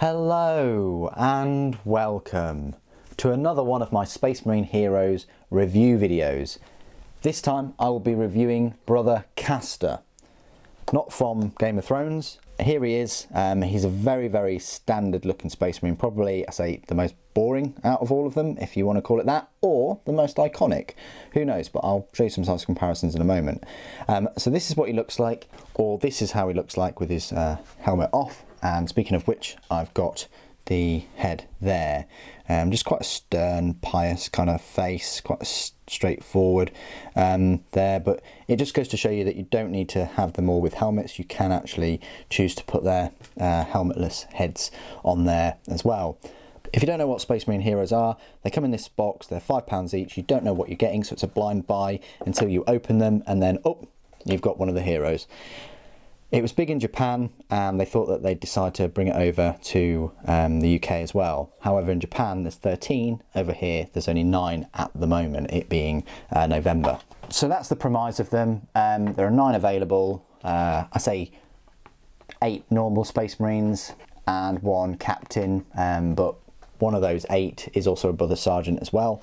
Hello and welcome to another one of my Space Marine Heroes review videos. This time I will be reviewing Brother Castor, not from Game of Thrones. Here he is. He's a very standard looking Space Marine, probably I say the most boring out of all of them, if you want to call it that, or the most iconic. Who knows, but I'll show you some size comparisons in a moment. So this is what he looks like, or this is how he looks like with his helmet off. And speaking of which, I've got the head there. Just quite a stern, pious kind of face, quite straightforward there. But it just goes to show you that you don't need to have them all with helmets. You can actually choose to put their helmetless heads on there as well. If you don't know what Space Marine Heroes are, they come in this box. They're £5 each. You don't know what you're getting, so it's a blind buy until you open them, and then, oh, you've got one of the heroes. It was big in Japan, and they thought that they'd decide to bring it over to the UK as well. However, in Japan there's 13, over here there's only 9 at the moment, it being November. So that's the premise of them. There are 9 available. I say 8 normal Space Marines and 1 captain, but one of those 8 is also a brother sergeant as well.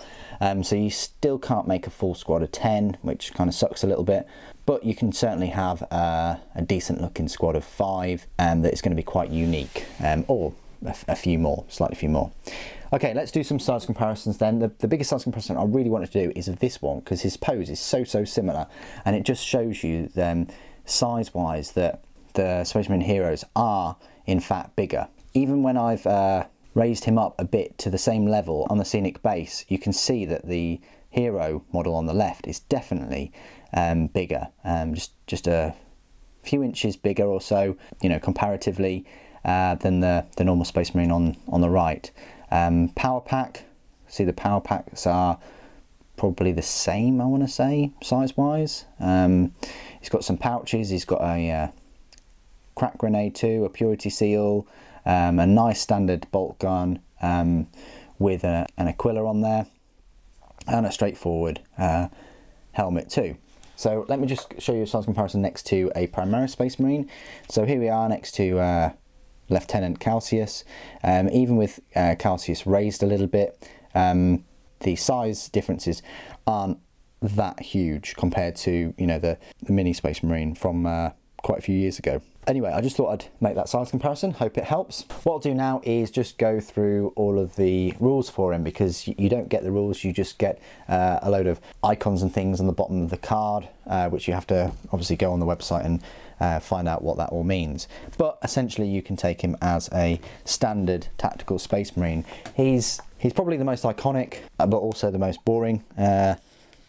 So you still can't make a full squad of 10, which kind of sucks a little bit. But you can certainly have a decent looking squad of 5 that is going to be quite unique, or a few more, slightly few more. Okay, let's do some size comparisons then. The biggest size comparison I really wanted to do is of this one, because his pose is so similar, and it just shows you then size-wise that the Space Marine Heroes are in fact bigger. Even when I've raised him up a bit to the same level on the scenic base, you can see that the hero model on the left is definitely bigger, just a few inches bigger or so, you know, comparatively than the normal Space Marine on the right. Power pack, see the power packs are probably the same, I want to say, size wise. He's got some pouches, he's got a crack grenade too, a purity seal, a nice standard bolt gun with an Aquila on there, and a straightforward helmet too. So let me just show you a size comparison next to a Primaris Space Marine. So here we are next to Lieutenant Calcius. Even with Calcius raised a little bit, the size differences aren't that huge compared to, you know, the mini Space Marine from quite a few years ago. Anyway, I just thought I'd make that size comparison, hope it helps. What I'll do now is just go through all of the rules for him, because you don't get the rules, you just get a load of icons and things on the bottom of the card, which you have to obviously go on the website and find out what that all means. But essentially you can take him as a standard tactical Space Marine. He's probably the most iconic, but also the most boring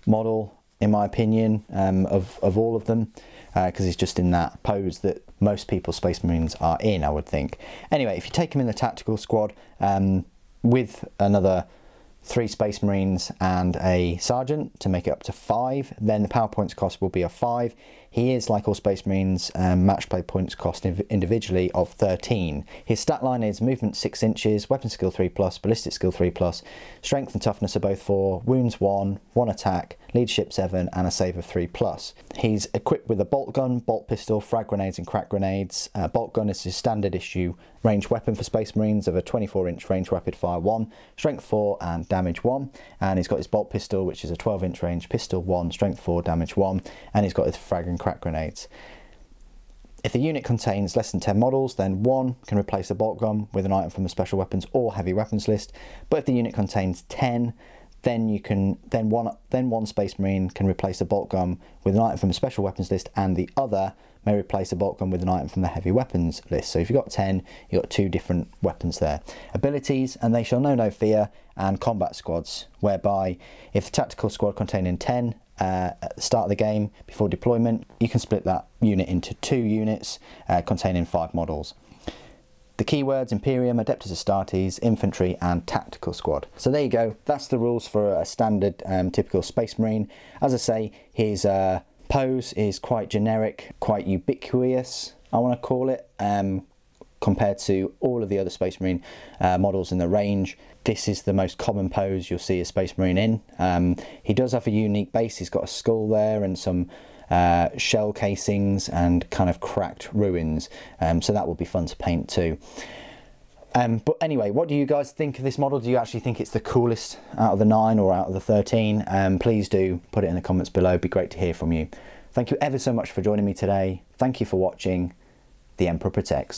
model, in my opinion, of all of them, because he's just in that pose that most people Space Marines are in, I would think. Anyway, if you take him in the tactical squad with another 3 Space Marines and a Sergeant to make it up to 5, then the power points cost will be a 5. He is, like all Space Marines, match play points cost individually of 13. His stat line is movement 6 inches, weapon skill 3+, ballistic skill 3+, strength and toughness are both 4, wounds 1, 1 attack, leadership 7, and a save of 3+. He's equipped with a bolt gun, bolt pistol, frag grenades and crack grenades. Bolt gun is his standard issue ranged weapon for Space Marines of a 24-inch range rapid fire 1, strength 4 and damage 1. And he's got his bolt pistol, which is a 12-inch range pistol 1, strength 4, damage 1. And he's got his frag and crack grenades. If the unit contains less than 10 models, then 1 can replace the bolt gun with an item from the special weapons or heavy weapons list. But if the unit contains 10, then one Space Marine can replace the bolt gun with an item from the special weapons list, and the other may replace a bolt gun with an item from the heavy weapons list. So if you've got 10, you've got 2 different weapons there. Abilities, and they shall know no fear, and combat squads, whereby if the tactical squad containing 10 at the start of the game before deployment, you can split that unit into 2 units containing 5 models. The keywords: Imperium, Adeptus Astartes, Infantry and Tactical Squad. So there you go, that's the rules for a standard typical Space Marine. As I say, his pose is quite generic, quite ubiquitous, I want to call it, compared to all of the other Space Marine models in the range. This is the most common pose you'll see a Space Marine in. He does have a unique base, he's got a skull there and some shell casings and kind of cracked ruins, so that will be fun to paint too. But anyway, what do you guys think of this model? Do you actually think it's the coolest out of the 9 or out of the 13? Please do put it in the comments below. It'd be great to hear from you. Thank you ever so much for joining me today. Thank you for watching. The Emperor Protects.